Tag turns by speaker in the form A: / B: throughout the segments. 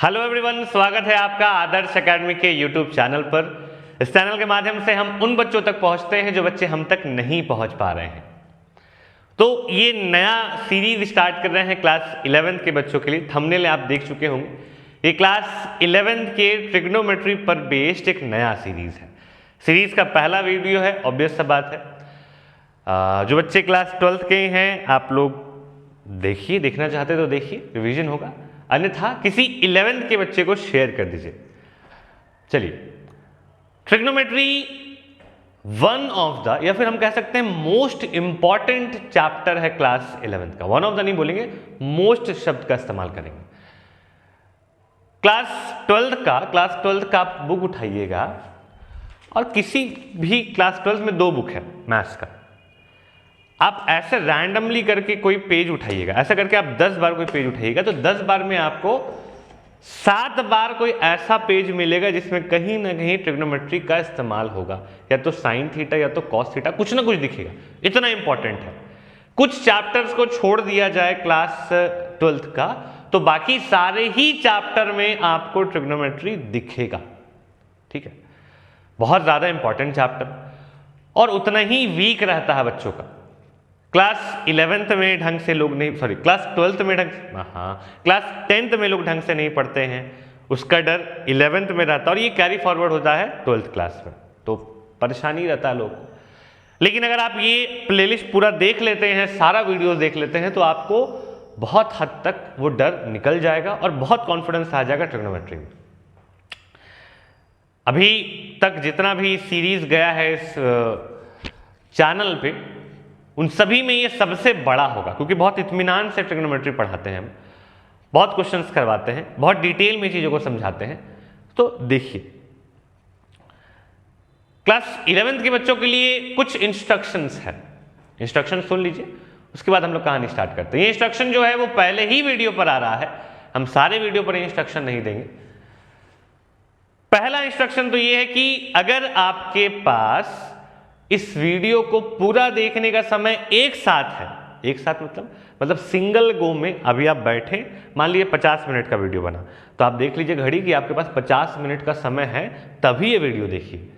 A: Hello everyone, स्वागत है आपका आदर्श एकेडमी के यूट्यूब चैनल पर। इस चैनल के माध्यम से हम उन बच्चों तक पहुंचते हैं जो बच्चे हम तक नहीं पहुंच पा रहे हैं। तो ये नया सीरीज स्टार्ट कर रहे हैं क्लास 11th के बच्चों के लिए। थंबनेल आप देख चुके होंगे। ये क्लास 11th के ट्रिग्नोमेट्री पर बेस्ड एक नया सीरीज है। सीरीज का पहला वीडियो है, ऑब्वियस सा बात है। जो बच्चे क्लास 12th के हैं आप लोग देखिए, देखना चाहते तो देखिए, रिवीजन होगा, अन्यथा किसी 11th के बच्चे को शेयर कर दीजिए। चलिए, ट्रिग्नोमेट्री वन ऑफ द, या फिर हम कह सकते हैं मोस्ट इंपॉर्टेंट चैप्टर है क्लास 11th का। वन ऑफ द नहीं बोलेंगे, मोस्ट शब्द का इस्तेमाल करेंगे। क्लास 12th का आप बुक उठाइएगा और किसी भी क्लास 12th में 2 बुक है मैथ्स का। आप ऐसे रैंडमली करके कोई पेज उठाइएगा, ऐसा करके आप 10 बार कोई पेज उठाइएगा तो 10 बार में आपको 7 बार कोई ऐसा पेज मिलेगा जिसमें कहीं ना कहीं ट्रिग्नोमेट्री का इस्तेमाल होगा। या तो साइन थीटा या तो कॉस थीटा, कुछ ना कुछ दिखेगा। इतना इंपॉर्टेंट है। कुछ चैप्टर्स को छोड़ दिया जाए क्लास 12th का तो बाकी सारे ही चैप्टर में आपको ट्रिग्नोमेट्री दिखेगा। ठीक है, बहुत ज्यादा इंपॉर्टेंट चैप्टर और उतना ही वीक रहता है बच्चों का। क्लास 11th में ढंग से लोग नहीं, सॉरी क्लास 12th में क्लास 10th में लोग ढंग से नहीं पढ़ते हैं, उसका डर 11th में रहता है और ये कैरी फॉरवर्ड होता है 12th क्लास में, तो परेशानी रहता है लोग। लेकिन अगर आप ये प्लेलिस्ट पूरा देख लेते हैं, सारा वीडियोस देख लेते हैं, तो आपको बहुत हद तक वो डर निकल जाएगा और बहुत कॉन्फिडेंस आ जाएगा ट्रिग्नोमेट्री में। अभी तक जितना भी सीरीज गया है इस चैनल पे, उन सभी में ये सबसे बड़ा होगा, क्योंकि बहुत इत्मीनान से ट्रिग्नोमेट्री पढ़ाते हैं हम, बहुत क्वेश्चंस करवाते हैं, बहुत डिटेल में चीजों को समझाते हैं। तो देखिए, क्लास 11th के बच्चों के लिए कुछ इंस्ट्रक्शंस है। इंस्ट्रक्शन सुन लीजिए, उसके बाद हम लोग कहानी स्टार्ट करते हैं। ये इंस्ट्रक्शन जो है वो पहले ही वीडियो पर आ रहा है, हम सारे वीडियो पर इंस्ट्रक्शन नहीं देंगे। पहला इंस्ट्रक्शन तो ये है कि अगर आपके पास इस वीडियो को पूरा देखने का समय एक साथ है, एक साथ मतलब सिंगल गो में, अभी आप बैठे, मान लीजिए 50 मिनट का वीडियो बना, तो आप देख लीजिए घड़ी कि आपके पास 50 मिनट का समय है, तभी ये वीडियो देखिए।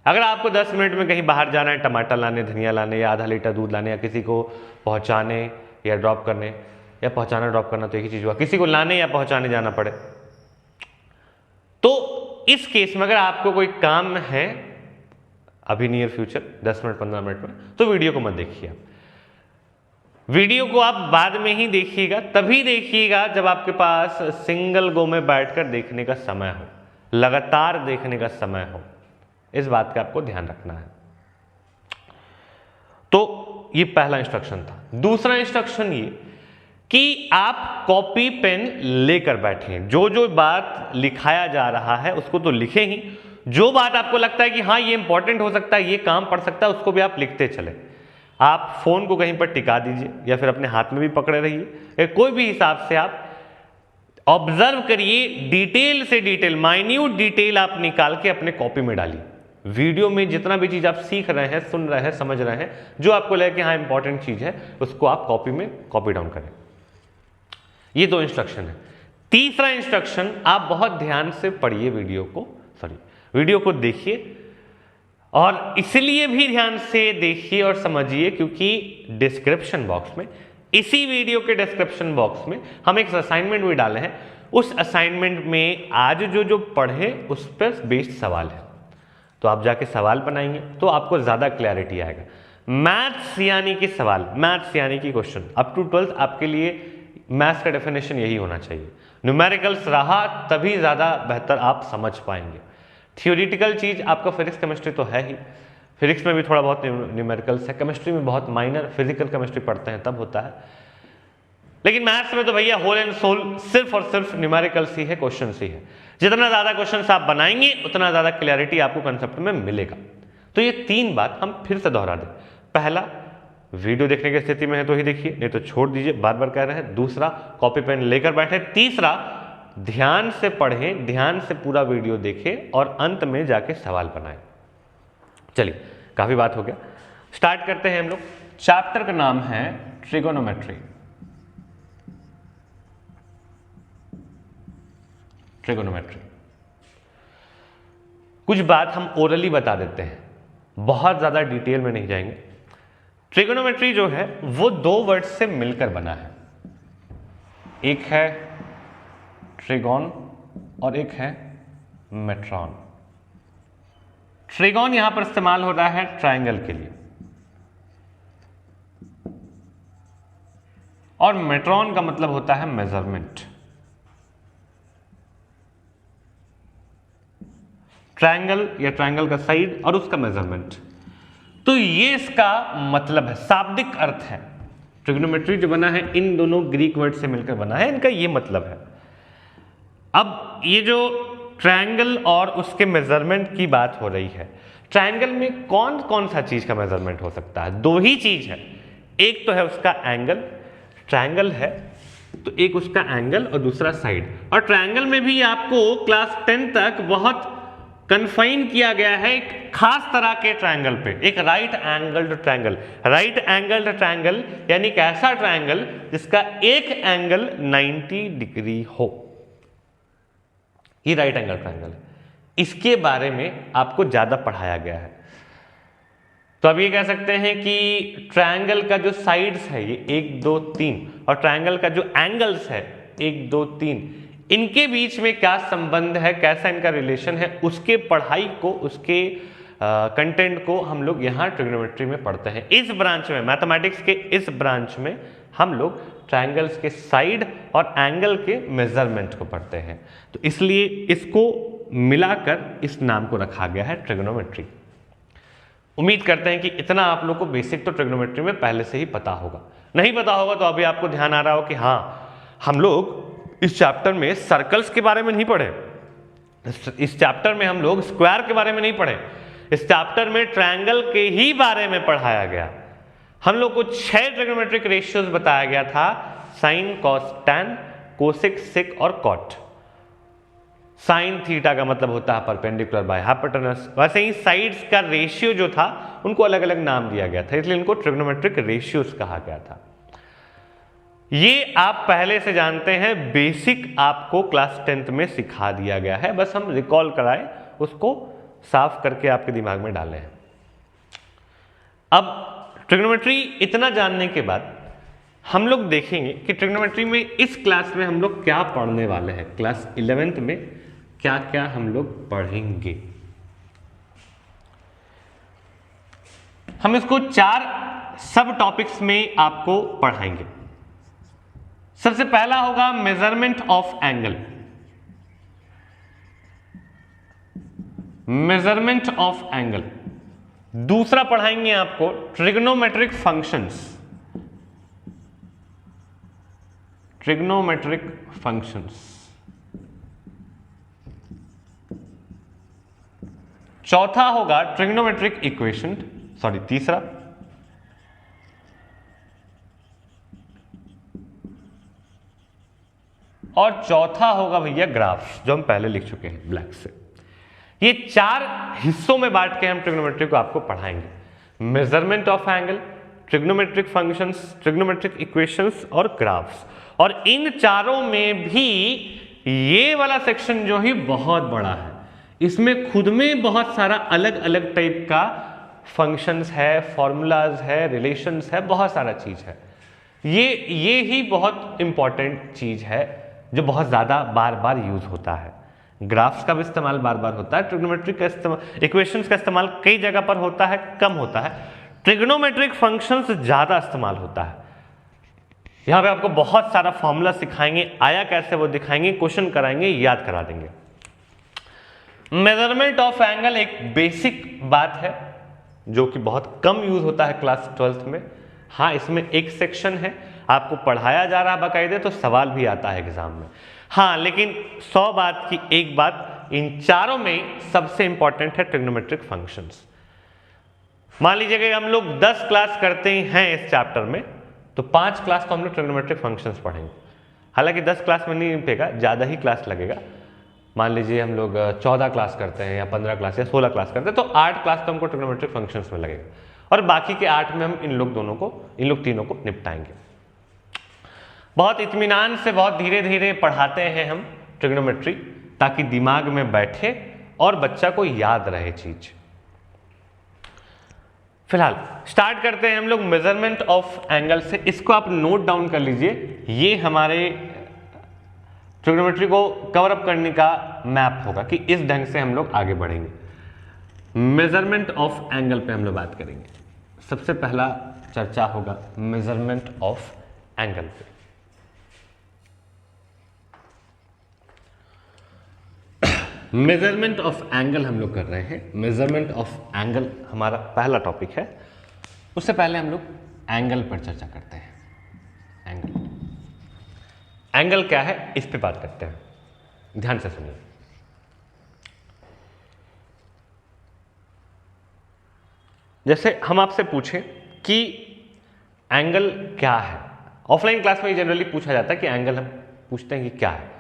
A: अगर आपको 10 मिनट में कहीं बाहर जाना है, टमाटर लाने, धनिया लाने, या आधा लीटर दूध लाने, या किसी को पहुंचाने या ड्रॉप करने, या पहुंचाना ड्रॉप करना तो एक ही चीज हुआ, किसी को लाने या पहुंचाने जाना पड़े, तो इस केस में अगर आपको कोई काम है अभी नियर फ्यूचर 10 मिनट 15 मिनट में, तो वीडियो को मत देखिए। आप वीडियो को आप बाद में ही देखिएगा, तभी देखिएगा जब आपके पास सिंगल गो में बैठकर देखने का समय हो, लगातार देखने का समय हो। इस बात का आपको ध्यान रखना है। तो ये पहला इंस्ट्रक्शन था। दूसरा इंस्ट्रक्शन ये कि आप कॉपी पेन लेकर बैठें। जो जो बात लिखाया जा रहा है उसको तो लिखें ही, जो बात आपको लगता है कि हाँ ये इंपॉर्टेंट हो सकता है, ये काम पड़ सकता है, उसको भी आप लिखते चले। आप फोन को कहीं पर टिका दीजिए या फिर अपने हाथ में भी पकड़े रहिए, कोई भी हिसाब से आप ऑब्जर्व करिए, डिटेल से डिटेल, माइन्यूट डिटेल आप निकाल के अपने कॉपी में डालिए। वीडियो में जितना भी चीज आप सीख रहे हैं, सुन रहे हैं, समझ रहे हैं, जो आपको लगे कि हाँ इंपॉर्टेंट चीज है, उसको आप कॉपी में कॉपी डाउन करें। ये 2 इंस्ट्रक्शन है। तीसरा इंस्ट्रक्शन, आप बहुत ध्यान से पढ़िए वीडियो को देखिए, और इसलिए भी ध्यान से देखिए और समझिए क्योंकि डिस्क्रिप्शन बॉक्स में, इसी वीडियो के डिस्क्रिप्शन बॉक्स में हम एक असाइनमेंट भी डाले हैं। उस असाइनमेंट में आज जो पढ़े उस पर बेस्ड सवाल है, तो आप जाके सवाल बनाएंगे तो आपको ज्यादा क्लैरिटी आएगा। मैथ्स यानी कि सवाल, मैथ्स यानी कि क्वेश्चन, अप टू 12th आपके लिए मैथ्स का डेफिनेशन यही होना चाहिए। न्यूमेरिकल्स रहा तभी ज्यादा बेहतर आप समझ पाएंगे। थियोरिटिकल चीज आपका फिजिक्स केमिस्ट्री तो है ही, फिजिक्स में भी थोड़ा बहुत न्यूमेरिकल्स है, केमिस्ट्री में बहुत माइनर फिजिकल केमिस्ट्री पढ़ते हैं तब होता है, लेकिन मैथ्स में तो भैया होल एंड सोल सिर्फ और सिर्फ न्यूमेरिकल्स ही है, क्वेश्चन ही है। जितना ज्यादा क्वेश्चन आप बनाएंगे उतना ज्यादा क्लैरिटी आपको कंसेप्ट में मिलेगा। तो ये 3 बात हम फिर से दोहरा दें। पहला, वीडियो देखने की स्थिति में है तो ही देखिए, नहीं तो छोड़ दीजिए, बार बार कह रहे हैं। दूसरा, कॉपी पेन लेकर बैठे। तीसरा, ध्यान से पढ़ें, ध्यान से पूरा वीडियो देखें और अंत में जाके सवाल बनाएं। चलिए, काफी बात हो गया, स्टार्ट करते हैं हम लोग। चैप्टर का नाम है ट्रिगोनोमेट्री। ट्रिगोनोमेट्री। कुछ बात हम ओरली बता देते हैं, बहुत ज़्यादा डिटेल में नहीं जाएंगे। ट्रिगोनोमेट्री जो है वो दो वर्ड से मिलकर बना है, एक है ट्रिगोन और एक है मेट्रॉन। ट्रिगोन यहां पर इस्तेमाल हो रहा है ट्रायंगल के लिए, और मेट्रॉन का मतलब होता है मेजरमेंट। ट्रायंगल या ट्रायंगल का साइड और उसका मेजरमेंट, तो ये इसका मतलब है, शाब्दिक अर्थ है। ट्रिग्नोमेट्री जो बना है इन दोनों ग्रीक वर्ड से मिलकर बना है, इनका ये मतलब है। अब ये जो ट्रायंगल और उसके मेजरमेंट की बात हो रही है, ट्रायंगल में कौन कौन सा चीज का मेजरमेंट हो सकता है? दो ही चीज है, एक तो है उसका एंगल, ट्रायंगल है तो एक उसका एंगल और दूसरा साइड। और ट्रायंगल में भी आपको क्लास 10 तक बहुत कन्फाइन किया गया है एक खास तरह के ट्रायंगल पे, एक right angled triangle. Right angled triangle यानी एक ऐसा ट्रायंगल जिसका एक एंगल 90 डिग्री हो, ये राइट एंगल ट्रायंगल है। इसके बारे में आपको ज्यादा पढ़ाया गया है। तो अब ये कह सकते हैं कि ट्रायंगल का जो साइड्स है ये 1 2 3 और ट्रायंगल का जो एंगल्स है 1 2 3, इनके बीच में क्या संबंध है, कैसा इनका रिलेशन है, उसके पढ़ाई को, उसके कंटेंट को हम लोग यहाँ ट्रिग्नोमेट्री में पढ़ते हैं। इस ब्रांच में, मैथमेटिक्स के इस ब्रांच में हम लोग ट्रायंगल्स के साइड और एंगल के मेजरमेंट को पढ़ते हैं। तो इसलिए इसको मिलाकर इस नाम को रखा गया है ट्रिग्नोमेट्री। उम्मीद करते हैं कि इतना आप लोग को बेसिक तो ट्रिग्नोमेट्री में पहले से ही पता होगा। नहीं पता होगा तो अभी आपको ध्यान आ रहा हो कि हाँ, हम लोग इस चैप्टर में सर्कल्स के बारे में नहीं पढ़े, इस चैप्टर में हम लोग स्क्वायर के बारे में नहीं पढ़े, इस चैप्टर में ट्रायंगल के ही बारे में पढ़ाया गया। हम लोग को 6 ट्रिग्नोमेट्रिक रेशियोज बताया गया था, साइन, कॉस, टैन, कोसेक, सेक और कॉट। साइन थीटा का मतलब होता है परपेंडिकुलर बाय हाइपोटेनस। वैसे ही साइड्स का रेशियो जो था उनको अलग अलग नाम दिया गया था, इसलिए इनको ट्रिग्नोमेट्रिक रेशियोज कहा गया था। ये आप पहले से जानते हैं, बेसिक आपको क्लास 10th में सिखा दिया गया है, बस हम रिकॉल कराए, उसको साफ करके आपके दिमाग में डाले हैं। अब ट्रिग्नोमेट्री इतना जानने के बाद हम लोग देखेंगे कि ट्रिग्नोमेट्री में इस क्लास में हम लोग क्या पढ़ने वाले हैं। क्लास 11th में क्या क्या हम लोग पढ़ेंगे, हम इसको 4 सब टॉपिक्स में आपको पढ़ाएंगे। सबसे पहला होगा measurement of angle, measurement of angle. दूसरा पढ़ाएंगे आपको ट्रिग्नोमेट्रिक फंक्शंस, ट्रिग्नोमेट्रिक फंक्शंस। चौथा होगा ट्रिग्नोमेट्रिक इक्वेशन, तीसरा। और चौथा होगा भैया ग्राफ, जो हम पहले लिख चुके हैं ब्लैक से। ये 4 हिस्सों में बांट के हम ट्रिग्नोमेट्री को आपको पढ़ाएंगे, measurement of angle, trigonometric functions, trigonometric equations और ग्राफ्स। और इन चारों में भी ये वाला सेक्शन जो है बहुत बड़ा है, इसमें खुद में बहुत सारा अलग अलग टाइप का फंक्शंस है, फॉर्मूलाज है, रिलेशंस है, बहुत सारा चीज है। ये ही बहुत इंपॉर्टेंट चीज है जो बहुत ज्यादा बार बार यूज होता है। ग्राफ्स का भी इस्तेमाल बार बार होता है, ट्रिग्नोमेट्रिक का इस्तेमाल, इक्वेशंस का इस्तेमाल कई जगह पर होता है, कम होता है। ट्रिग्नोमेट्रिक फंक्शंस ज्यादा इस्तेमाल होता है। यहां पे आपको बहुत सारा फॉर्मूला सिखाएंगे, आया कैसे वो दिखाएंगे, क्वेश्चन कराएंगे, याद करा देंगे। मेजरमेंट ऑफ एंगल एक बेसिक बात है जो कि बहुत कम यूज होता है क्लास 12th में। हाँ, इसमें एक सेक्शन है, आपको पढ़ाया जा रहा है बाकायदे, तो सवाल भी आता है एग्जाम में। हाँ, लेकिन 100 बात की एक बात, इन चारों में सबसे इंपॉर्टेंट है ट्रिग्नोमेट्रिक फंक्शंस। मान लीजिए कि हम लोग 10 क्लास करते हैं इस चैप्टर में, तो 5 क्लास तो हम लोग ट्रिग्नोमेट्रिक फंक्शंस पढ़ेंगे। हालांकि 10 क्लास में नहीं निपटेगा, ज़्यादा ही क्लास लगेगा। मान लीजिए हम लोग 14 क्लास करते हैं या 15 क्लास या 16 क्लास करते हैं, तो 8 क्लास तो हमको ट्रिग्नोमेट्रिक फंक्शंस में लगेगा, और बाकी के 8 में हम इन लोग तीनों को निपटाएंगे। बहुत इत्मीनान से, बहुत धीरे धीरे पढ़ाते हैं हम ट्रिग्नोमेट्री। ताकि दिमाग में बैठे और बच्चा को याद रहे चीज। फिलहाल स्टार्ट करते हैं हम लोग मेजरमेंट ऑफ एंगल से। इसको आप नोट डाउन कर लीजिए, ये हमारे ट्रिग्नोमेट्री को कवर अप करने का मैप होगा कि इस ढंग से हम लोग आगे बढ़ेंगे। मेजरमेंट ऑफ एंगल पे हम लोग बात करेंगे। सबसे पहला चर्चा होगा मेजरमेंट ऑफ एंगल पे। मेजरमेंट ऑफ एंगल हम लोग कर रहे हैं। मेजरमेंट ऑफ एंगल हमारा पहला टॉपिक है। उससे पहले हम लोग एंगल पर चर्चा करते हैं। एंगल क्या है इस पे बात करते हैं, ध्यान से सुनिए। जैसे हम आपसे पूछें कि एंगल क्या है, ऑफलाइन क्लास में जनरली पूछा जाता है कि एंगल, हम पूछते हैं कि क्या है,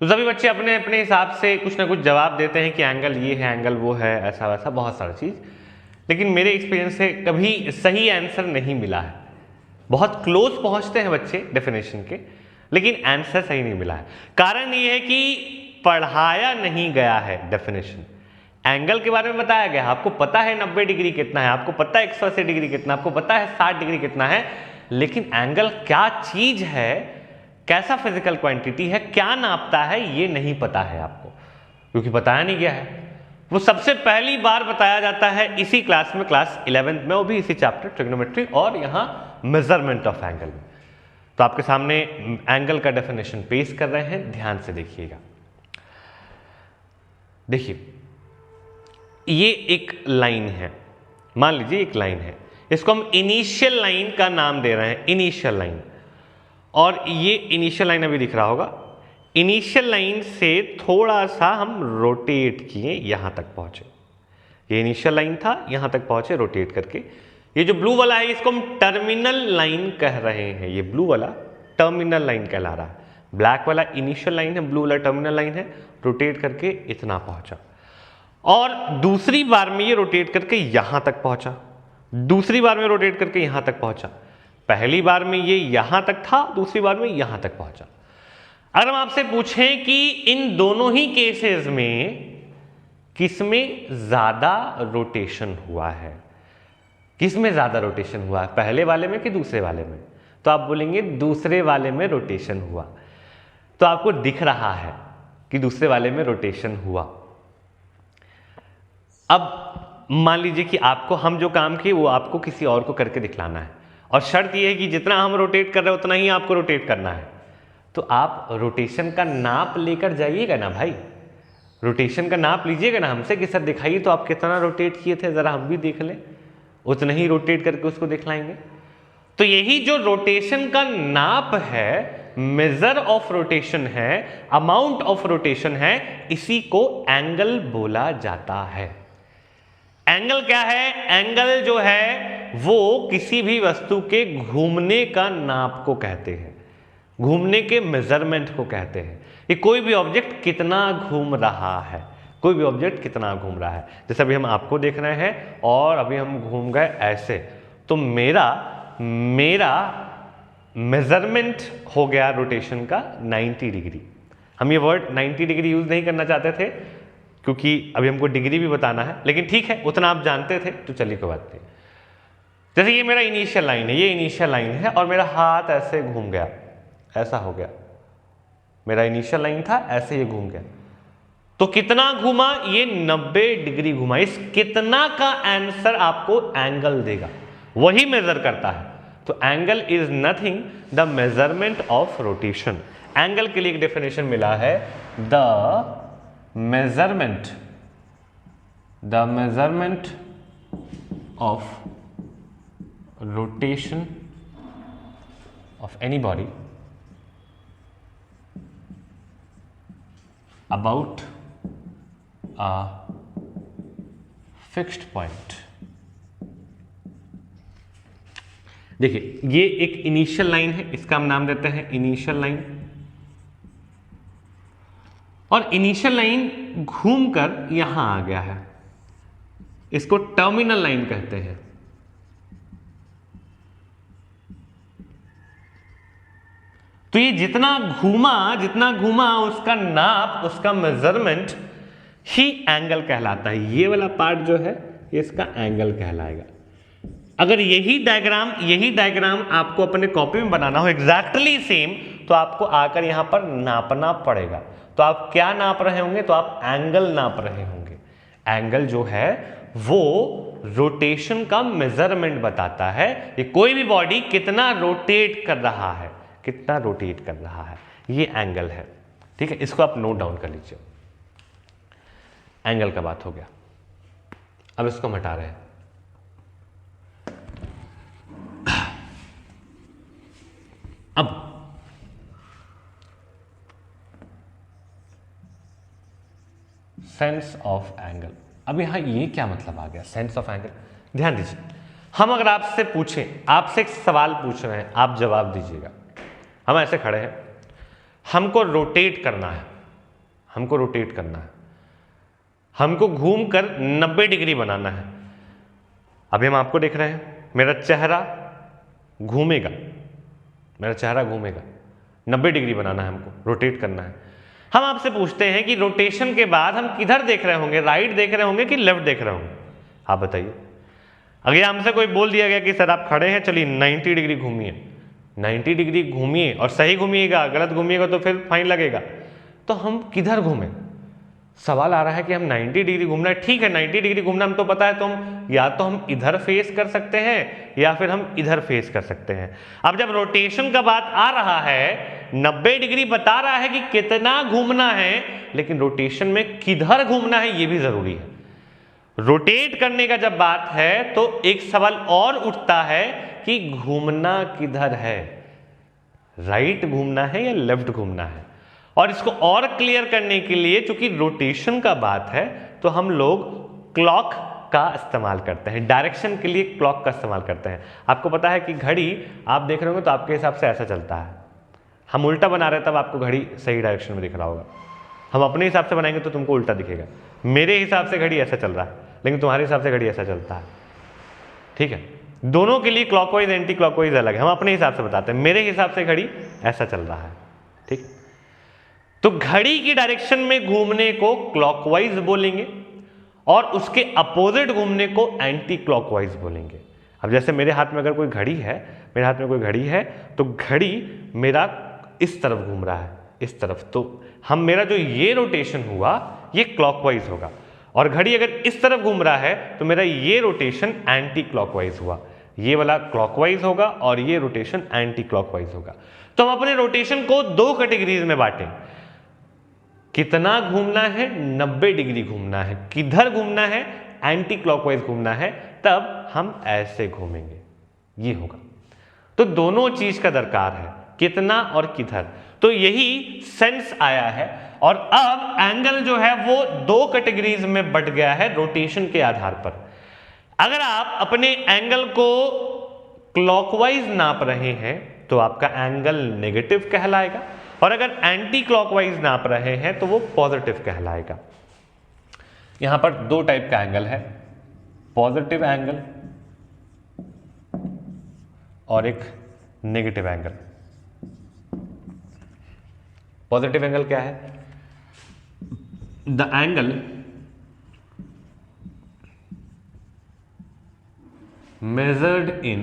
A: तो सभी बच्चे अपने अपने हिसाब से कुछ ना कुछ जवाब देते हैं कि एंगल ये है, एंगल वो है, ऐसा वैसा बहुत सारी चीज। लेकिन मेरे एक्सपीरियंस से कभी सही आंसर नहीं मिला है। बहुत क्लोज पहुंचते हैं बच्चे डेफिनेशन के, लेकिन आंसर सही नहीं मिला है। कारण ये है कि पढ़ाया नहीं गया है डेफिनेशन। एंगल के बारे में बताया गया, आपको पता है 90 डिग्री कितना है, आपको पता है 180 डिग्री कितना, आपको पता है 60 डिग्री कितना है, लेकिन एंगल क्या चीज है, कैसा फिजिकल क्वांटिटी है, क्या नापता है, ये नहीं पता है आपको, क्योंकि बताया नहीं गया है। वो सबसे पहली बार बताया जाता है इसी क्लास में, क्लास 11th में, वो भी इसी चैप्टर ट्रिग्नोमेट्री और यहाँ मेजरमेंट ऑफ एंगल में। तो आपके सामने एंगल का डेफिनेशन पेश कर रहे हैं, ध्यान से देखिएगा। देखिए ये एक लाइन है, मान लीजिए एक लाइन है, इसको हम इनिशियल लाइन का नाम दे रहे हैं, इनिशियल लाइन। और ये इनिशियल लाइन अभी दिख रहा होगा, इनिशियल लाइन से थोड़ा सा हम रोटेट किए, यहां तक पहुंचे। ये इनिशियल लाइन था, यहां तक पहुंचे रोटेट करके। ये जो ब्लू वाला है इसको हम टर्मिनल लाइन कह रहे हैं, ये ब्लू वाला टर्मिनल लाइन कहला रहा है। ब्लैक वाला इनिशियल लाइन है, ब्लू वाला टर्मिनल लाइन है, रोटेट करके इतना पहुंचा। और दूसरी बार में ये रोटेट करके यहां तक पहुंचा, दूसरी बार में रोटेट करके यहां तक पहुंचा। पहली बार में ये यहां तक था, दूसरी बार में यहां तक पहुंचा। अगर हम आपसे पूछें कि इन दोनों ही केसेस में किसमें ज्यादा रोटेशन हुआ है, किसमें ज्यादा रोटेशन हुआ है, पहले वाले में कि दूसरे वाले में, तो आप बोलेंगे दूसरे वाले में रोटेशन हुआ। तो आपको दिख रहा है कि दूसरे वाले में रोटेशन हुआ। अब मान लीजिए कि आपको हम जो काम किए वो आपको किसी और को करके दिखलाना है, और शर्त यह है कि जितना हम रोटेट कर रहे हैं उतना ही आपको रोटेट करना है। तो आप रोटेशन का नाप लेकर जाइएगा ना भाई, रोटेशन का नाप लीजिएगा ना हमसे कि सर दिखाइए तो आप कितना रोटेट किए थे, जरा हम भी देख लें, उतना ही रोटेट करके उसको दिखलाएंगे। तो यही जो रोटेशन का नाप है, मेजर ऑफ रोटेशन है, अमाउंट ऑफ रोटेशन है, इसी को एंगल बोला जाता है। एंगल क्या है? एंगल जो है वो किसी भी वस्तु के घूमने का नाप को कहते हैं, घूमने के मेजरमेंट को कहते हैं। ये कोई भी ऑब्जेक्ट कितना घूम रहा है, कोई भी ऑब्जेक्ट कितना घूम रहा है। जैसे अभी हम आपको देख रहे हैं और अभी हम घूम गए ऐसे, तो मेरा मेजरमेंट हो गया रोटेशन का 90 डिग्री। हम ये वर्ड 90 डिग्री यूज नहीं करना चाहते थे क्योंकि अभी हमको डिग्री भी बताना है, लेकिन ठीक है उतना आप जानते थे तो चलिए कोई बात नहीं। जैसे ये मेरा इनिशियल लाइन है, ये इनिशियल लाइन है और मेरा हाथ ऐसे घूम गया, ऐसा हो गया, मेरा इनिशियल लाइन था, ऐसे ये घूम गया। तो कितना घूमा? ये 90 डिग्री घूमा। इस कितना का आंसर आपको एंगल देगा, वही मेजर करता है। तो angle is nothing the measurement of rotation. Angle के लिए एक डेफिनेशन मिला है, the measurement of rotation of any body about a fixed point। देखिए ये एक इनिशियल लाइन है, इसका हम नाम देते हैं इनिशियल लाइन, और इनिशियल लाइन घूमकर यहां आ गया है, इसको टर्मिनल लाइन कहते हैं। तो तो ये जितना घूमा उसका नाप, उसका मेजरमेंट ही एंगल कहलाता है। ये वाला पार्ट जो है ये इसका एंगल कहलाएगा। अगर यही डायग्राम आपको अपने कॉपी में बनाना हो एग्जैक्टली सेम, तो आपको आकर यहां पर नापना पड़ेगा। तो आप क्या नाप रहे होंगे? तो आप एंगल नाप रहे होंगे। एंगल जो है वो रोटेशन का मेजरमेंट बताता है, ये कोई भी बॉडी कितना रोटेट कर रहा है, ये एंगल है। ठीक है, इसको आप नोट डाउन कर लीजिए। एंगल का बात हो गया। अब इसको हम हटा रहे हैं। अब सेंस ऑफ एंगल। अब यहां ये क्या मतलब आ गया सेंस ऑफ एंगल? ध्यान दीजिए, हम अगर आपसे पूछें, आपसे एक सवाल पूछ रहे हैं, आप जवाब दीजिएगा। हम ऐसे खड़े हैं, हमको रोटेट करना है, हमको घूमकर 90 डिग्री बनाना है। अभी हम आपको देख रहे हैं, मेरा चेहरा घूमेगा, 90 डिग्री बनाना है, हमको रोटेट करना है। हम आपसे पूछते हैं कि रोटेशन के बाद हम किधर देख रहे होंगे, राइट देख रहे होंगे कि लेफ्ट देख रहे होंगे? आप बताइए। अगर हमसे कोई बोल दिया गया कि सर आप खड़े हैं, चलिए 90 डिग्री घूमिए, 90 डिग्री घूमिए और सही घूमिएगा, गलत घूमिएगा तो फिर फाइन लगेगा, तो हम किधर घूमें? सवाल आ रहा है कि हम 90 डिग्री घूमना है। ठीक है, 90 डिग्री घूमना हम तो पता है, तो हम या तो हम इधर फेस कर सकते हैं या फिर हम इधर फेस कर सकते हैं। अब जब रोटेशन का बात आ रहा है, 90 डिग्री बता रहा है कि कितना घूमना है, लेकिन रोटेशन में किधर घूमना है ये भी जरूरी है। रोटेट करने का जब बात है तो एक सवाल और उठता है कि घूमना किधर है, राइट घूमना है या लेफ्ट घूमना है। और इसको और क्लियर करने के लिए, चूंकि रोटेशन का बात है, तो हम लोग क्लॉक का इस्तेमाल करते हैं, डायरेक्शन के लिए क्लॉक का इस्तेमाल करते हैं। आपको पता है कि घड़ी आप देख रहे होंगे तो आपके हिसाब से ऐसा चलता है, हम उल्टा बना रहे हैं तब आपको घड़ी सही डायरेक्शन में दिख रहा होगा। हम अपने हिसाब से बनाएंगे तो तुमको उल्टा दिखेगा। मेरे हिसाब से घड़ी ऐसा चल रहा है, लेकिन तुम्हारे हिसाब से घड़ी ऐसा चलता है। ठीक है, दोनों के लिए क्लॉकवाइज एंटी क्लॉकवाइज अलग है, हम अपने हिसाब से बताते हैं। मेरे हिसाब से घड़ी ऐसा चल रहा है। ठीक, तो घड़ी की डायरेक्शन में घूमने को क्लॉकवाइज बोलेंगे और उसके अपोजिट घूमने को एंटी क्लॉकवाइज बोलेंगे। अब जैसे मेरे हाथ में अगर कोई घड़ी है, तो घड़ी मेरा इस तरफ घूम रहा है, इस तरफ, तो हम मेरा जो ये रोटेशन हुआ ये क्लॉकवाइज होगा। और घड़ी अगर इस तरफ घूम रहा है तो मेरा ये रोटेशन एंटी क्लॉकवाइज हुआ, ये वाला क्लॉकवाइज होगा और ये रोटेशन एंटी क्लॉकवाइज होगा। तो हम अपने रोटेशन को दो कैटेगरीज में बांटें। कितना घूमना है? 90 डिग्री घूमना है। किधर घूमना है? एंटी क्लॉकवाइज घूमना है, तब हम ऐसे घूमेंगे, ये होगा। तो दोनों चीज का दरकार है, कितना और किधर। तो यही सेंस आया है। और अब एंगल जो है वो दो कैटेगरीज में बट गया है रोटेशन के आधार पर। अगर आप अपने एंगल को क्लॉकवाइज नाप रहे हैं तो आपका एंगल नेगेटिव कहलाएगा, और अगर एंटी क्लॉकवाइज नाप रहे हैं तो वो पॉजिटिव कहलाएगा। यहां पर दो टाइप का एंगल है, पॉजिटिव एंगल और एक नेगेटिव एंगल। पॉजिटिव एंगल क्या है? The angle measured in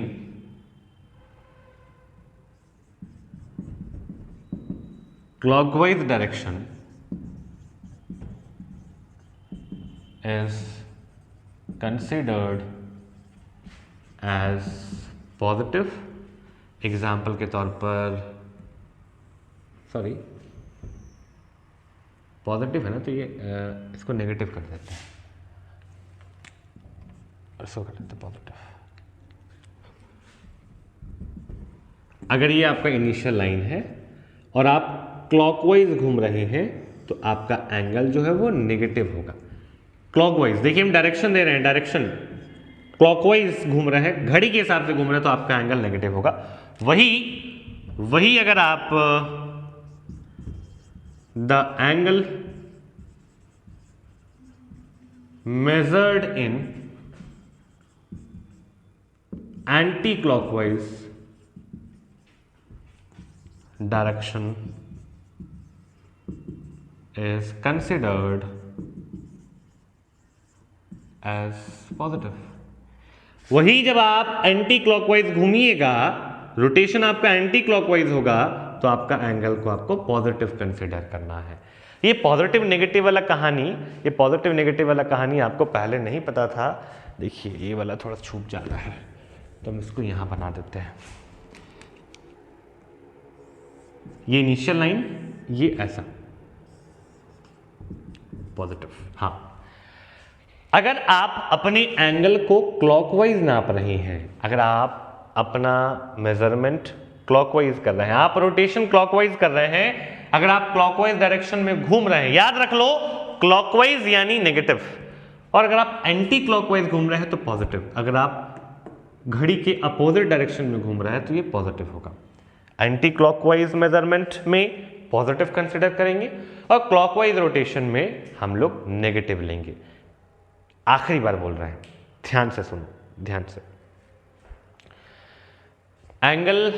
A: clockwise direction is considered as positive। Example के तौर पर, सॉरी पॉजिटिव है ना, तो ये इसको नेगेटिव कर देते हैं, इसको कर देते हैं पॉजिटिव। अगर ये आपका इनिशियल लाइन है और आप क्लॉकवाइज घूम रहे हैं तो आपका एंगल जो है वो नेगेटिव होगा। क्लॉकवाइज, देखिए हम डायरेक्शन दे रहे हैं, डायरेक्शन क्लॉकवाइज घूम रहे हैं, घड़ी के हिसाब से घूम रहे हैं, तो आपका एंगल नेगेटिव होगा। वही अगर आप the angle measured in anti clockwise direction is considered as positive. वही जब आप एंटी क्लॉकवाइज घूमिएगा, रोटेशन आपका एंटी क्लॉकवाइज होगा, तो आपका एंगल को आपको पॉजिटिव कंसिडर करना है। ये पॉजिटिव नेगेटिव वाला कहानी, ये पॉजिटिव नेगेटिव वाला कहानी आपको पहले नहीं पता था। देखिए ये वाला थोड़ा छूट जाता है, तो हम इसको यहां बना देते हैं। ये इनिशियल लाइन, ये ऐसा पॉजिटिव। हाँ, अगर आप अपने एंगल को क्लॉकवाइज नाप रहे हैं, अगर आप अपना मेजरमेंट क्लॉकवाइज कर रहे हैं, आप रोटेशन क्लॉकवाइज कर रहे हैं, अगर आप क्लॉकवाइज डायरेक्शन में घूम रहे हैं, याद रख लो क्लॉकवाइज यानी नेगेटिव, और अगर आप एंटी क्लॉकवाइज घूम रहे हैं तो पॉजिटिव। अगर आप घड़ी के अपोजिट डायरेक्शन में घूम रहे हैं तो ये पॉजिटिव होगा। एंटी क्लॉकवाइज मेजरमेंट में पॉजिटिव कंसिडर करेंगे और क्लॉकवाइज रोटेशन में हम लोग नेगेटिव लेंगे। आखिरी बार बोल रहे हैं, ध्यान से सुनो, ध्यान से। एंगल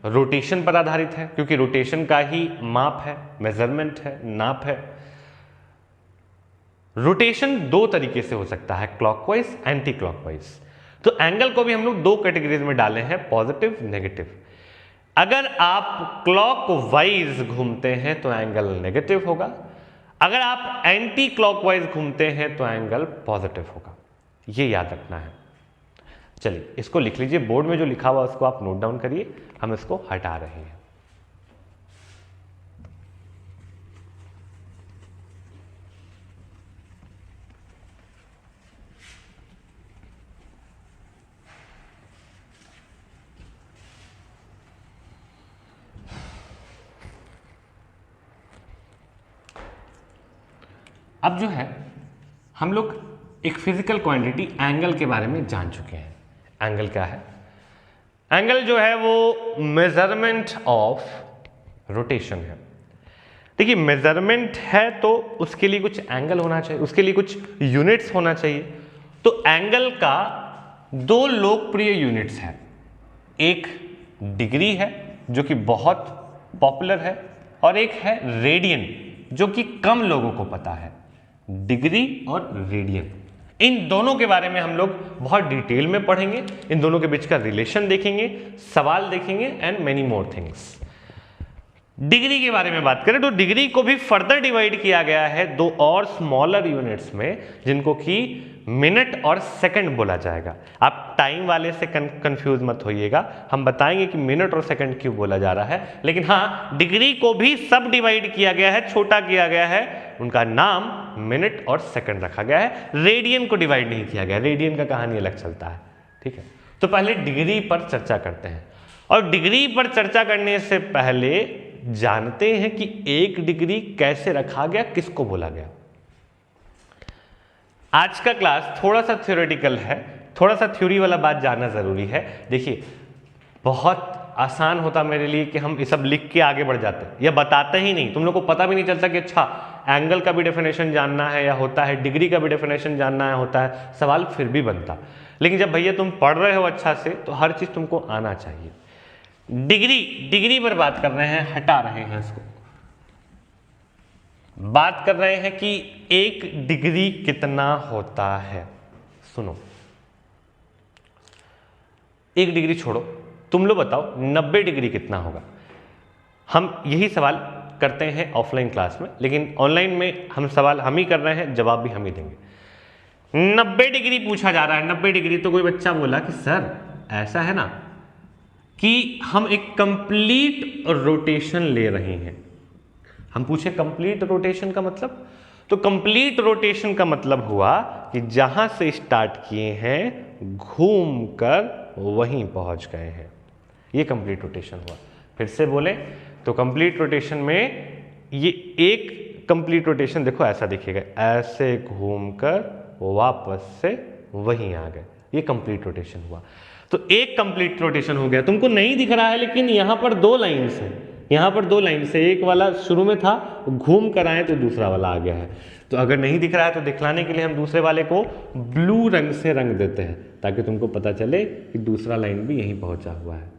A: रोटेशन पर आधारित है, क्योंकि रोटेशन का ही माप है, मेजरमेंट है, नाप है। रोटेशन दो तरीके से हो सकता है, क्लॉकवाइज, एंटी क्लॉकवाइज। तो एंगल को भी हम लोग दो कैटेगरीज में डाले हैं, पॉजिटिव, नेगेटिव। अगर आप क्लॉकवाइज घूमते हैं तो एंगल नेगेटिव होगा, अगर आप एंटी क्लॉकवाइज घूमते हैं तो एंगल पॉजिटिव होगा। ये याद रखना है। चलिए इसको लिख लीजिए, बोर्ड में जो लिखा हुआ उसको आप नोट डाउन करिए, हम इसको हटा रहे हैं। अब जो है हम लोग एक फिजिकल क्वांटिटी एंगल के बारे में जान चुके हैं। एंगल क्या है? एंगल जो है वो मेजरमेंट ऑफ रोटेशन है। देखिए मेजरमेंट है तो उसके लिए कुछ एंगल होना चाहिए, उसके लिए कुछ यूनिट्स होना चाहिए। तो एंगल का दो लोकप्रिय यूनिट्स हैं, एक डिग्री है जो कि बहुत पॉपुलर है, और एक है रेडियन जो कि कम लोगों को पता है। डिग्री और रेडियन, इन दोनों के बारे में हम लोग बहुत डिटेल में पढ़ेंगे, इन दोनों के बीच का रिलेशन देखेंगे, सवाल देखेंगे and many more things. Degree के बारे में बात करें तो डिग्री को भी फर्दर डिवाइड किया गया है दो और स्मॉलर यूनिट्स में, जिनको कि मिनट और सेकंड बोला जाएगा। आप टाइम वाले से कंफ्यूज मत होइएगा, हम बताएंगे कि मिनट और सेकंड क्यों बोला जा रहा है। लेकिन हाँ, डिग्री को भी सब डिवाइड किया गया है, छोटा किया गया है, उनका नाम मिनट और सेकंड रखा गया है। रेडियन को डिवाइड नहीं किया गया, रेडियन का कहानी अलग चलता है। ठीक है, तो पहले डिग्री पर चर्चा करते हैं। और डिग्री पर चर्चा करने से पहले जानते हैं कि एक डिग्री कैसे रखा गया, किसको बोला गया। आज का क्लास थोड़ा सा थ्योरेटिकल है, थोड़ा सा थ्योरी वाला बात जानना जरूरी है। देखिए बहुत आसान होता मेरे लिए कि हम ये सब लिख के आगे बढ़ जाते या बताते ही नहीं, तुम लोग को पता भी नहीं चलता कि अच्छा एंगल का भी डेफिनेशन जानना है या होता है, डिग्री का भी डेफिनेशन जानना है होता है, सवाल फिर भी बनता। लेकिन जब भैया तुम पढ़ रहे हो अच्छा से तो हर चीज तुमको आना चाहिए। डिग्री पर बात कर रहे हैं, हटा रहे हैं इसको। बात कर रहे हैं कि एक डिग्री कितना होता है। सुनो, एक डिग्री छोड़ो, तुम लोग बताओ 90 डिग्री कितना होगा। हम यही सवाल करते हैं ऑफलाइन क्लास में, लेकिन ऑनलाइन में हम सवाल हम ही कर रहे हैं, जवाब भी हम ही देंगे। 90 डिग्री पूछा जा रहा है, 90 डिग्री। तो कोई बच्चा बोला कि सर ऐसा है ना कि हम एक कंप्लीट रोटेशन ले रहे हैं। हम पूछे कंप्लीट रोटेशन का मतलब, तो कंप्लीट रोटेशन का मतलब हुआ कि जहां से स्टार्ट किए हैं घूमकर वहीं पहुंच गए हैं, ये कंप्लीट रोटेशन हुआ। फिर से बोले तो कंप्लीट रोटेशन में ये एक कंप्लीट रोटेशन देखो ऐसा दिखेगा, ऐसे घूमकर वापस से वहीं आ गए, ये कंप्लीट रोटेशन हुआ। तो एक कंप्लीट रोटेशन हो गया। तुमको नहीं दिख रहा है लेकिन यहां पर दो लाइन्स हैं, यहां पर दो लाइन से, एक वाला शुरू में था, घूम कर आए तो दूसरा वाला आ गया है। तो अगर नहीं दिख रहा है तो दिखलाने के लिए हम दूसरे वाले को ब्लू रंग से रंग देते हैं, ताकि तुमको पता चले कि दूसरा लाइन भी यहीं पहुंचा हुआ है।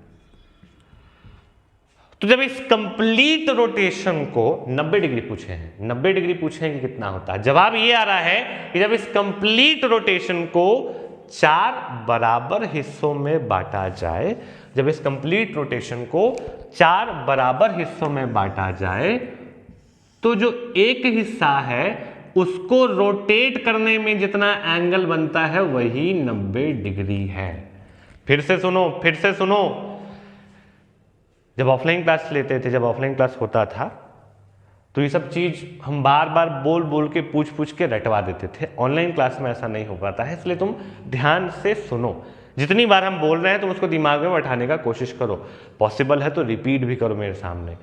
A: तो जब इस कंप्लीट रोटेशन को 90 डिग्री पूछे हैं, 90 डिग्री पूछे हैं कि कितना होता है, जवाब ये आ रहा है कि जब इस कंप्लीट रोटेशन को 4 बराबर हिस्सों में बांटा जाए, जब इस कंप्लीट रोटेशन को 4 बराबर हिस्सों में बांटा जाए, तो जो एक हिस्सा है उसको रोटेट करने में जितना एंगल बनता है वही 90 डिग्री है। फिर से सुनो, जब ऑफलाइन क्लास लेते थे, जब ऑफलाइन क्लास होता था, तो ये सब चीज हम बार बार बोल बोल के पूछ के रटवा देते थे। ऑनलाइन क्लास में ऐसा नहीं हो पाता है, इसलिए तुम ध्यान से सुनो। जितनी बार हम बोल रहे हैं तुम उसको दिमाग में बैठाने का कोशिश करो, पॉसिबल है तो रिपीट भी करो मेरे सामने।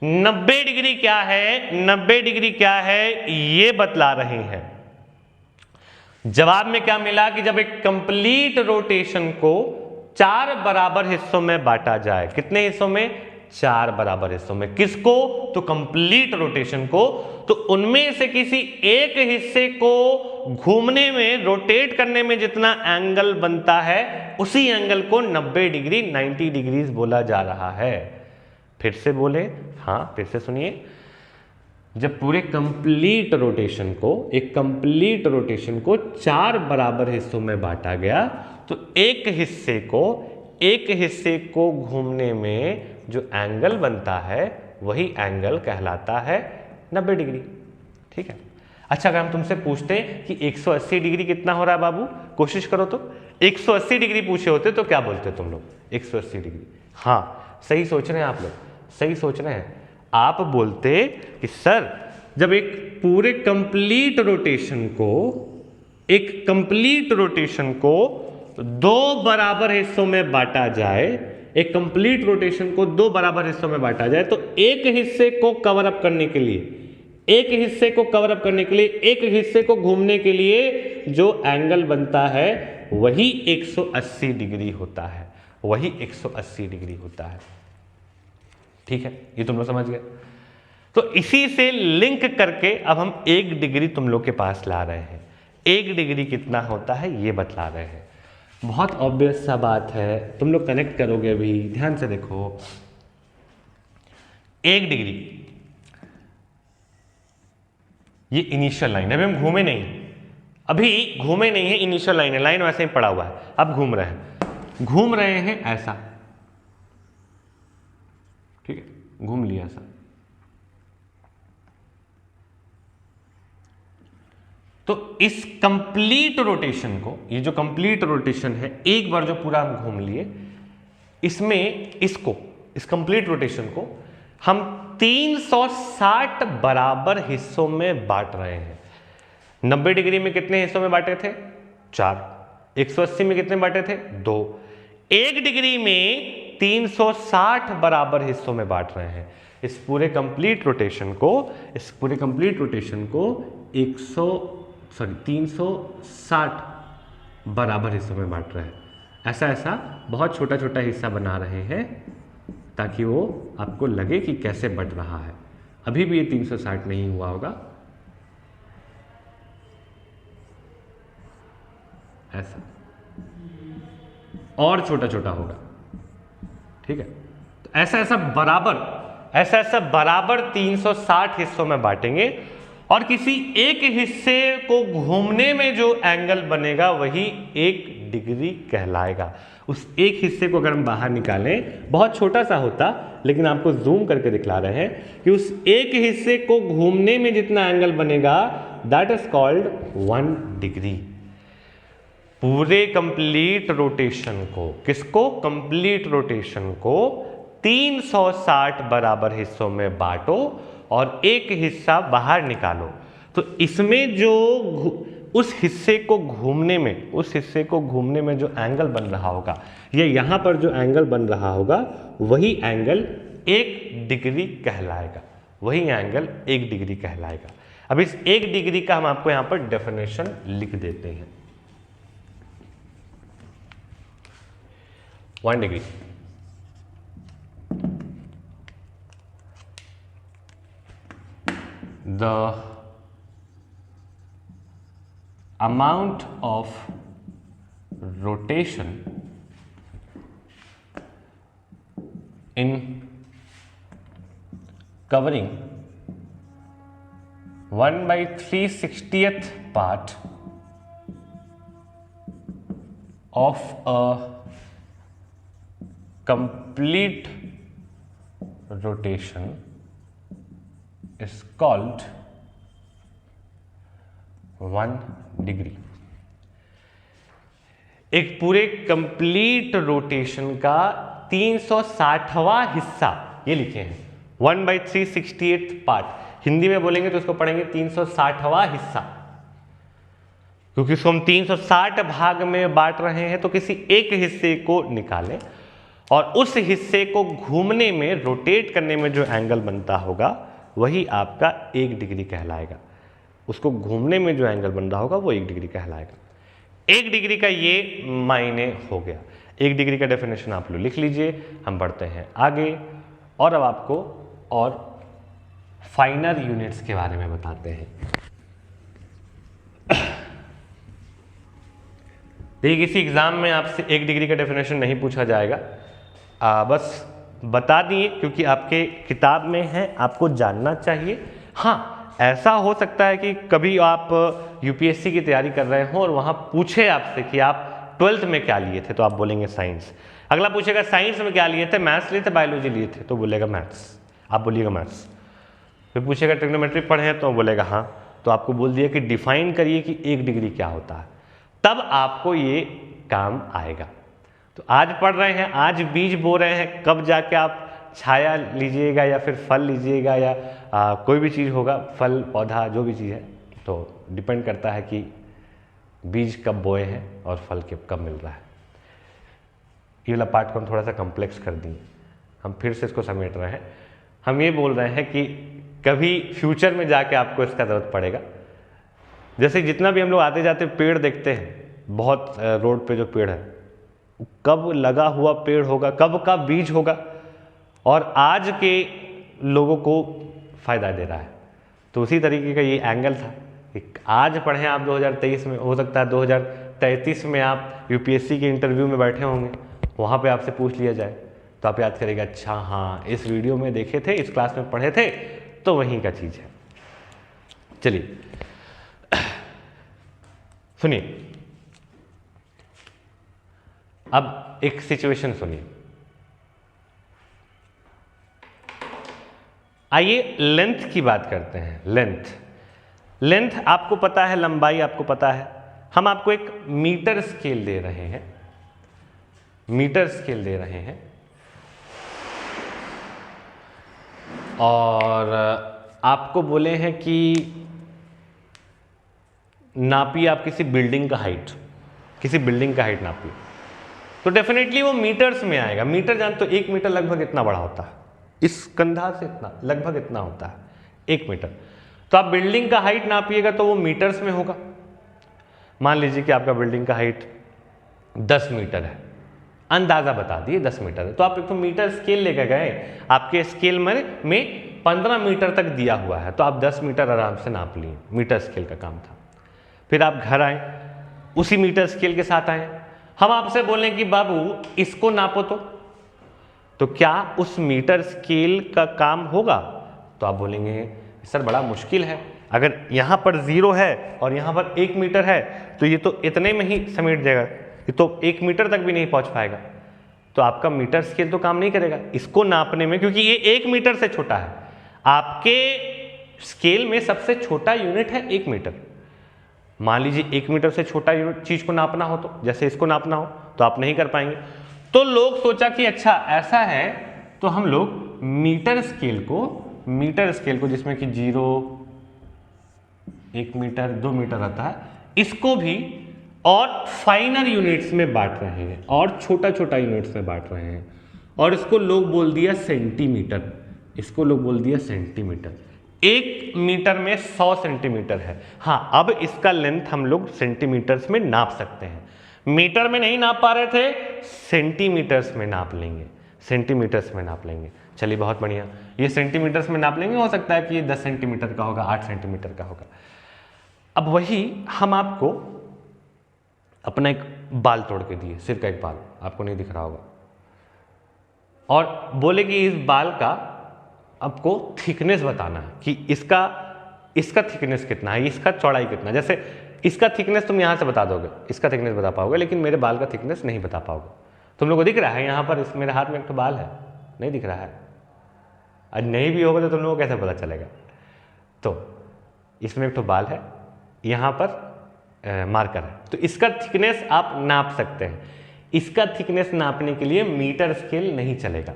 A: 90 डिग्री क्या है, 90 डिग्री क्या है ये बतला रहे हैं। जवाब में क्या मिला कि जब एक कंप्लीट रोटेशन को 4 बराबर हिस्सों में बांटा जाए, कितने हिस्सों में, 4 बराबर हिस्सों में, किसको, तो कंप्लीट रोटेशन को, तो उनमें से किसी एक हिस्से को घूमने में, रोटेट करने में जितना एंगल बनता है उसी एंगल को 90 डिग्री, 90 डिग्रीज बोला जा रहा है। फिर से बोले, हाँ फिर से सुनिए। जब पूरे कंप्लीट रोटेशन को, एक कंप्लीट रोटेशन को 4 बराबर हिस्सों में बांटा गया, तो एक हिस्से को घूमने में जो एंगल बनता है वही एंगल कहलाता है 90 डिग्री। ठीक है। अच्छा, अगर हम तुमसे पूछते कि 180 डिग्री कितना हो रहा है बाबू, कोशिश करो तो, 180 डिग्री पूछे होते तो क्या बोलते तुम लोग, 180 डिग्री। हाँ सही सोच रहे हैं आप लोग, सही सोच रहे हैं। आप बोलते कि सर जब एक पूरे कंप्लीट रोटेशन को, एक कंप्लीट रोटेशन को 2 बराबर हिस्सों में बांटा जाए, एक कंप्लीट रोटेशन को 2 बराबर हिस्सों में बांटा जाए, तो एक हिस्से को कवर अप करने के लिए, एक हिस्से को कवर अप करने के लिए, एक हिस्से को घूमने के लिए जो एंगल बनता है वही 180 डिग्री होता है, वही 180 डिग्री होता है। ठीक है, ये तुम लोग समझ गए। तो इसी से लिंक करके अब हम 1 डिग्री तुम लोग के पास ला रहे हैं। 1 डिग्री कितना होता है ये बतला रहे हैं। बहुत ऑब्वियस सा बात है, तुम लोग कनेक्ट करोगे अभी, ध्यान से देखो। 1 डिग्री ये इनिशियल लाइन है, अभी हम घूमे नहीं, अभी घूमे नहीं है, इनिशियल लाइन है, लाइन वैसे ही पड़ा हुआ है। अब घूम रहे हैं ऐसा, ठीक है, घूम लिया ऐसा। तो इस कंप्लीट रोटेशन को, ये जो कंप्लीट रोटेशन है, एक बार जो पूरा हम घूम लिए, इसमें इसको, इस कंप्लीट रोटेशन को हम 360 बराबर हिस्सों में बांट रहे हैं। 90 डिग्री में कितने हिस्सों में बांटे थे, 4। 180 में कितने बांटे थे, 2। 1 डिग्री में 360 बराबर हिस्सों में बांट रहे हैं। इस पूरे कंप्लीट रोटेशन को, इस पूरे कंप्लीट रोटेशन को 360 बराबर हिस्सों में बांट रहे हैं। ऐसा ऐसा बहुत छोटा छोटा हिस्सा बना रहे हैं ताकि वो आपको लगे कि कैसे बढ़ रहा है। अभी भी ये 360 नहीं हुआ होगा, ऐसा और छोटा छोटा होगा। ठीक है, तो ऐसा ऐसा बराबर 360 हिस्सों में बांटेंगे और किसी एक हिस्से को घूमने में जो एंगल बनेगा वही 1 डिग्री कहलाएगा। उस एक हिस्से को अगर हम बाहर निकालें, बहुत छोटा सा होता, लेकिन आपको जूम करके दिखला रहे हैं कि उस एक हिस्से को घूमने में जितना एंगल बनेगा दैट इज कॉल्ड 1 डिग्री। पूरे कंप्लीट रोटेशन को, किसको, कंप्लीट रोटेशन को 360 बराबर हिस्सों में बांटो और एक हिस्सा बाहर निकालो। तो इसमें जो उस हिस्से को घूमने में जो एंगल बन रहा होगा, ये यहां पर जो एंगल बन रहा होगा वही एंगल 1 डिग्री कहलाएगा, वही एंगल 1 डिग्री कहलाएगा। अब इस 1 डिग्री का हम आपको यहां पर डेफिनेशन लिख देते हैं। 1 degree the amount of rotation in covering 1/360th part of a complete rotation is called 1 degree. एक पूरे कंप्लीट रोटेशन का 360वां हिस्सा ये लिखे हैं 1/368 पार्ट। हिंदी में बोलेंगे तो इसको पढ़ेंगे 360वां हिस्सा, क्योंकि इसको हम 360 भाग में बांट रहे हैं। तो किसी एक हिस्से को निकालें और उस हिस्से को घूमने में, रोटेट करने में जो एंगल बनता होगा वही आपका 1 डिग्री कहलाएगा। उसको घूमने में जो एंगल बन रहा होगा वो 1 डिग्री कहलाएगा। 1 डिग्री का ये मायने हो गया। 1 डिग्री का डेफिनेशन आप लोग लिख लीजिए। हम बढ़ते हैं आगे और अब आपको और फाइनर यूनिट्स के बारे में बताते हैं। देखिए, किसी एग्जाम में आपसे 1 डिग्री का डेफिनेशन नहीं पूछा जाएगा, बस बता दिए क्योंकि आपके किताब में है, आपको जानना चाहिए। हाँ, ऐसा हो सकता है कि कभी आप यूपीएससी की तैयारी कर रहे हो और वहाँ पूछे आपसे कि आप 12th में क्या लिए थे, तो आप बोलेंगे साइंस। अगला पूछेगा साइंस में क्या लिए थे, मैथ्स लिए थे, बायोलॉजी लिए थे, तो बोलेगा मैथ्स, आप बोलिएगा मैथ्स। फिर पूछेगा ट्रिग्नोमेट्री पढ़े हैं, तो बोलेगा हाँ, तो आपको बोल दिया कि डिफाइन करिए कि 1 डिग्री क्या होता है, तब आपको ये काम आएगा। तो आज पढ़ रहे हैं, आज बीज बो रहे हैं, कब जाके आप छाया लीजिएगा या फिर फल लीजिएगा या कोई भी चीज़ होगा, फल पौधा जो भी चीज़ है, तो डिपेंड करता है कि बीज कब बोए हैं और फल कब मिल रहा है। ये वाला पार्ट को हम थोड़ा सा कॉम्प्लेक्स कर दिए, हम फिर से इसको समेट रहे हैं। हम ये बोल रहे हैं कि कभी फ्यूचर में जाके आपको इसका ज़रूरत पड़ेगा। जैसे जितना भी हम लोग आते जाते पेड़ देखते हैं, बहुत रोड पे जो पेड़ है, कब लगा हुआ पेड़ होगा, कब का बीज होगा और आज के लोगों को फ़ायदा दे रहा है। तो उसी तरीके का ये एंगल था कि आज पढ़ें आप 2023 में, हो सकता है 2033 में आप यूपीएससी के इंटरव्यू में बैठे होंगे, वहाँ पे आपसे पूछ लिया जाए, तो आप याद करेंगे, अच्छा हाँ इस वीडियो में देखे थे, इस क्लास में पढ़े थे, तो वहीं का चीज़ है। चलिए सुनिए, अब एक सिचुएशन सुनिए। आइए लेंथ की बात करते हैं। लेंथ आपको पता है, लंबाई आपको पता है। हम आपको एक मीटर स्केल दे रहे हैं, मीटर स्केल दे रहे हैं और आपको बोले हैं कि नापिए आप किसी बिल्डिंग का हाइट, किसी बिल्डिंग का हाइट नापिए, तो डेफिनेटली वो मीटर्स में आएगा। मीटर जान तो 1 मीटर लगभग इतना बड़ा होता है, इस कंधा से इतना लगभग इतना होता है 1 मीटर। तो आप बिल्डिंग का हाइट नापिएगा तो वो मीटर्स में होगा। मान लीजिए कि आपका बिल्डिंग का हाइट 10 मीटर है, अंदाजा बता दिए 10 मीटर है, तो आप एक तो मीटर स्केल लेकर गए, आपके स्केल में 15 मीटर तक दिया हुआ है, तो आप 10 मीटर आराम से नाप लिए, मीटर स्केल का काम था। फिर आप घर आए, उसी मीटर स्केल के साथ आए, हम आपसे बोलें कि बाबू इसको नापो, तो क्या उस मीटर स्केल का काम होगा? तो आप बोलेंगे सर बड़ा मुश्किल है, अगर यहाँ पर 0 है और यहाँ पर 1 मीटर है तो ये तो इतने में ही समेट जाएगा, ये तो 1 मीटर तक भी नहीं पहुँच पाएगा। तो आपका मीटर स्केल तो काम नहीं करेगा इसको नापने में, क्योंकि ये 1 मीटर से छोटा है। आपके स्केल में सबसे छोटा यूनिट है 1 मीटर। मान लीजिए 1 मीटर से छोटा यूनिट चीज़ को नापना हो, तो जैसे इसको नापना हो तो आप नहीं कर पाएंगे। तो लोग सोचा कि अच्छा ऐसा है, तो हम लोग मीटर स्केल को जिसमें कि 0, 1 मीटर, 2 मीटर आता है, इसको भी और फाइनर यूनिट्स में बांट रहे हैं और छोटा छोटा यूनिट्स में बांट रहे हैं, और इसको लोग बोल दिया सेंटीमीटर। इसको लोग बोल दिया सेंटीमीटर। 1 मीटर में 100 सेंटीमीटर है। हाँ, अब इसका लेंथ हम लोग सेंटीमीटर्स में नाप सकते हैं। मीटर में नहीं नाप पा रहे थे, सेंटीमीटर्स में नाप लेंगे, सेंटीमीटर्स में नाप लेंगे। चलिए बहुत बढ़िया, ये सेंटीमीटर्स में नाप लेंगे। हो सकता है कि ये 10 सेंटीमीटर का होगा, 8 सेंटीमीटर का होगा। अब वही हम आपको अपना एक बाल तोड़ के दिए, सिर का एक बाल आपको नहीं दिख रहा होगा, और बोले कि इस बाल का आपको थिकनेस बताना है कि इसका थिकनेस कितना है, इसका चौड़ाई कितना है। जैसे इसका थिकनेस तुम यहाँ से बता दोगे, इसका थिकनेस बता पाओगे, लेकिन मेरे बाल का थिकनेस नहीं बता पाओगे। तुम लोगों को दिख रहा है यहाँ पर मेरे हाथ में एक तो बाल है, नहीं दिख रहा है? और नहीं भी होगा तो तुम लोगों को कैसे पता चलेगा? तो इसमें एक तो बाल है, यहाँ पर मार्कर है, तो इसका थिकनेस आप नाप सकते हैं। इसका थिकनेस नापने के लिए मीटर स्केल नहीं चलेगा,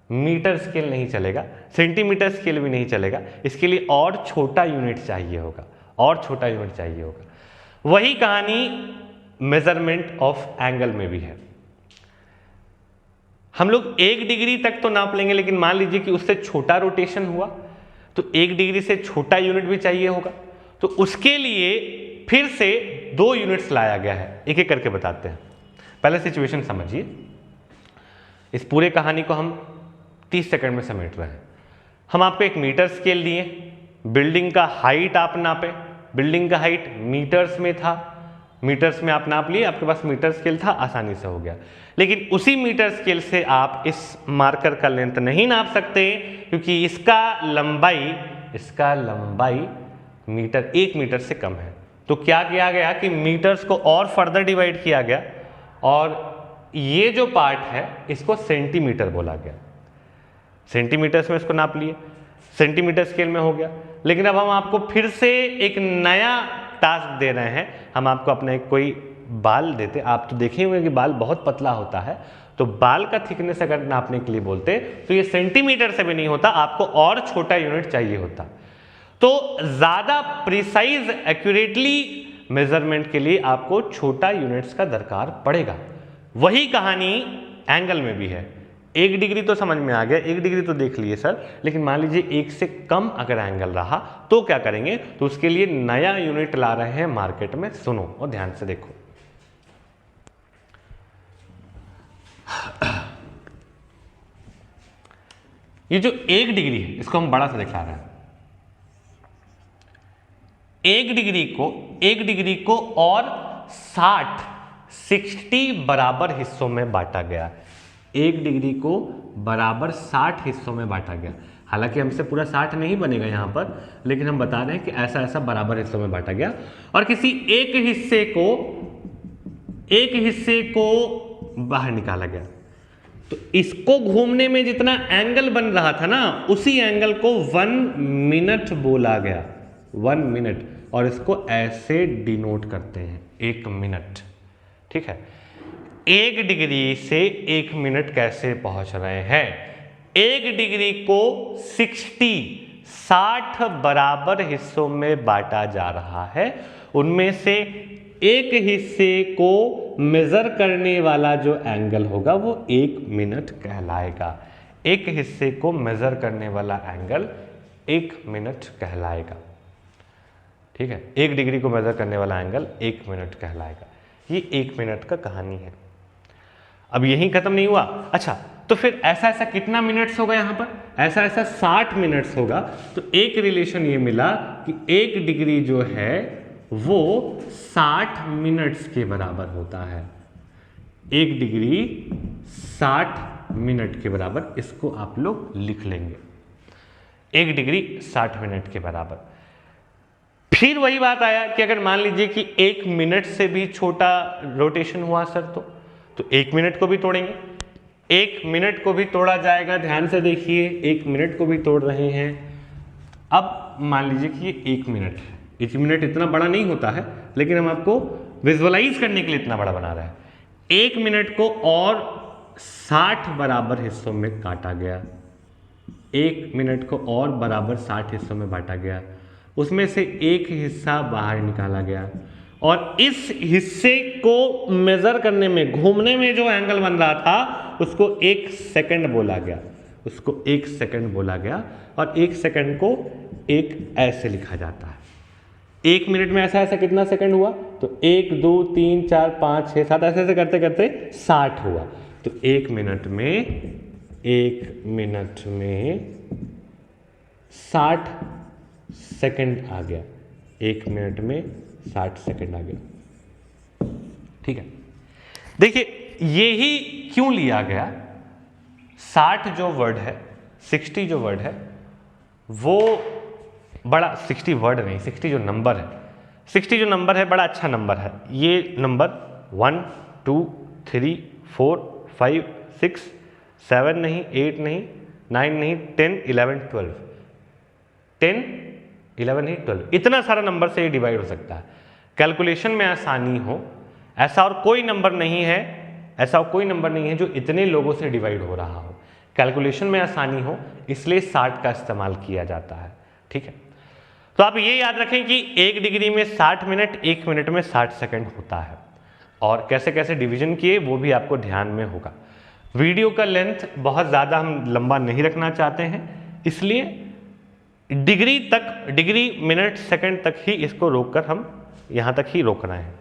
A: मीटर स्केल नहीं चलेगा, सेंटीमीटर स्केल भी नहीं चलेगा। इसके लिए और छोटा यूनिट चाहिए होगा, और छोटा यूनिट चाहिए होगा। वही कहानी मेजरमेंट ऑफ एंगल में भी है। हम लोग 1 डिग्री तक तो नाप लेंगे, लेकिन मान लीजिए कि उससे छोटा रोटेशन हुआ तो 1 डिग्री से छोटा यूनिट भी चाहिए होगा। तो उसके लिए फिर से 2 यूनिट्स लाया गया है। एक एक करके बताते हैं। पहले सिचुएशन समझिए। इस पूरे कहानी को हम 30 सेकंड में समेट रहे हैं। हम आपको एक मीटर स्केल दिए, बिल्डिंग का हाइट आप नापे, बिल्डिंग का हाइट मीटर्स में था, मीटर्स में आप नाप लिए, आपके पास मीटर स्केल था, आसानी से हो गया। लेकिन उसी मीटर स्केल से आप इस मार्कर का लेंथ नहीं नाप सकते, क्योंकि इसका लंबाई मीटर 1 मीटर से कम है। तो क्या किया गया कि मीटर्स को और फर्दर डिवाइड किया गया, और ये जो पार्ट है इसको सेंटीमीटर बोला गया। सेंटीमीटर्स में इसको नाप लिए, सेंटीमीटर स्केल में हो गया। लेकिन अब हम आपको फिर से एक नया टास्क दे रहे हैं। हम आपको अपना एक कोई बाल देते, आप तो देखे हुए कि बाल बहुत पतला होता है, तो बाल का थिकनेस अगर नापने के लिए बोलते तो ये सेंटीमीटर से भी नहीं होता, आपको और छोटा यूनिट चाहिए होता। तो ज्यादा प्रिसाइज एक्यूरेटली मेजरमेंट के लिए आपको छोटा यूनिट्स का दरकार पड़ेगा। वही कहानी एंगल में भी है। 1 डिग्री तो समझ में आ गया, 1 डिग्री तो देख लिए सर, लेकिन मान लीजिए 1 से कम अगर एंगल रहा तो क्या करेंगे? तो उसके लिए नया यूनिट ला रहे हैं मार्केट में। सुनो और ध्यान से देखो। ये जो 1 डिग्री है इसको हम बड़ा सा दिखा रहे हैं। 1 डिग्री को और 60 बराबर हिस्सों में बांटा गया। 1 डिग्री को बराबर 60 हिस्सों में बांटा गया। हालांकि हमसे पूरा 60 नहीं बनेगा यहाँ पर, लेकिन हम बता रहे हैं कि ऐसा ऐसा बराबर हिस्सों में बांटा गया। और किसी एक हिस्से को बाहर निकाला गया। तो इसको घूमने में जितना एंगल बन रहा था ना, उसी एंगल को 1 मिनट बोला गया। 1 मिनट, और इसको ऐसे डिनोट करते हैं 1 मिनट। ठीक है, 1 डिग्री से 1 मिनट कैसे पहुंच रहे हैं? 1 डिग्री को 60 बराबर हिस्सों में बांटा जा रहा है। उनमें से एक हिस्से को मेजर करने वाला जो एंगल होगा वो 1 मिनट कहलाएगा। एक हिस्से को मेजर करने वाला एंगल 1 मिनट कहलाएगा। ठीक है, 1 डिग्री को मेजर करने वाला एंगल 1 मिनट कहलाएगा। ये 1 मिनट का कहानी है। अब यही खत्म नहीं हुआ। अच्छा, तो फिर ऐसा ऐसा कितना मिनट्स होगा यहाँ पर? ऐसा ऐसा 60 मिनट्स होगा। तो एक रिलेशन ये मिला कि 1 डिग्री जो है वो 60 मिनट्स के बराबर होता है। 1 डिग्री 60 मिनट के बराबर, इसको आप लोग लिख लेंगे। 1 डिग्री 60 मिनट के बराबर। फिर वही बात आया कि अगर मान लीजिए कि 1 मिनट से भी छोटा रोटेशन हुआ सर, तो 1 मिनट को भी तोड़ेंगे। 1 मिनट को भी तोड़ा जाएगा। ध्यान से देखिए, 1 मिनट को भी तोड़ रहे हैं। अब मान लीजिए कि ये 1 मिनट है। 1 मिनट इतना बड़ा नहीं होता है, लेकिन हम आपको विजुअलाइज करने के लिए इतना बड़ा बना रहे हैं। 1 मिनट को और 60 बराबर हिस्सों में काटा गया। 1 मिनट को और बराबर 60 हिस्सों में बांटा गया। उसमें से एक हिस्सा बाहर निकाला गया, और इस हिस्से को मेजर करने में, घूमने में जो एंगल बन रहा था उसको 1 सेकंड बोला गया। उसको 1 सेकंड बोला गया, और 1 सेकंड को एक ऐसे लिखा जाता है। 1 मिनट में ऐसा ऐसा कितना सेकंड हुआ? तो 1 2 3 4 5 6 7 ऐसे ऐसे करते करते 60 हुआ। तो 1 मिनट में 60 सेकंड आ गया। 1 मिनट में 60 सेकंड आ गया। ठीक है, देखिए यही क्यों लिया गया। 60 जो वर्ड है 60 जो वर्ड है वो बड़ा, 60 वर्ड नहीं, 60 जो नंबर है, 60 जो नंबर है बड़ा अच्छा नंबर है। ये नंबर 1 2 3 4 5 6 7 नहीं, 8 नहीं, 9 नहीं, 10 11 12, 10 11 नहीं 12, इतना सारा नंबर से ये डिवाइड हो सकता है। कैलकुलेशन में आसानी हो, ऐसा और कोई नंबर नहीं है, ऐसा कोई नंबर नहीं है जो इतने लोगों से डिवाइड हो रहा हो। कैलकुलेशन में आसानी हो इसलिए 60 का इस्तेमाल किया जाता है। ठीक है, तो आप ये याद रखें कि 1 डिग्री में 60 मिनट, 1 मिनट में 60 सेकंड होता है। और कैसे कैसे डिवीजन किए वो भी आपको ध्यान में होगा। वीडियो का लेंथ बहुत ज़्यादा हम लंबा नहीं रखना चाहते हैं, इसलिए डिग्री तक, डिग्री मिनट सेकंड तक ही इसको रोककर हम यहाँ तक ही रोकना है।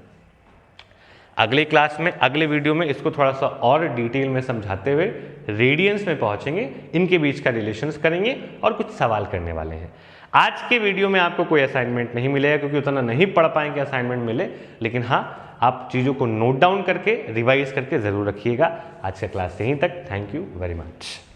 A: अगले क्लास में, अगले वीडियो में इसको थोड़ा सा और डिटेल में समझाते हुए रेडियंस में पहुंचेंगे, इनके बीच का रिलेशंस करेंगे और कुछ सवाल करने वाले हैं। आज के वीडियो में आपको कोई असाइनमेंट नहीं मिलेगा क्योंकि उतना नहीं पढ़ पाएंगे असाइनमेंट मिले, लेकिन हाँ आप चीज़ों को नोट डाउन करके रिवाइज करके ज़रूर रखिएगा। आज का क्लास यहीं तक। Thank you very much.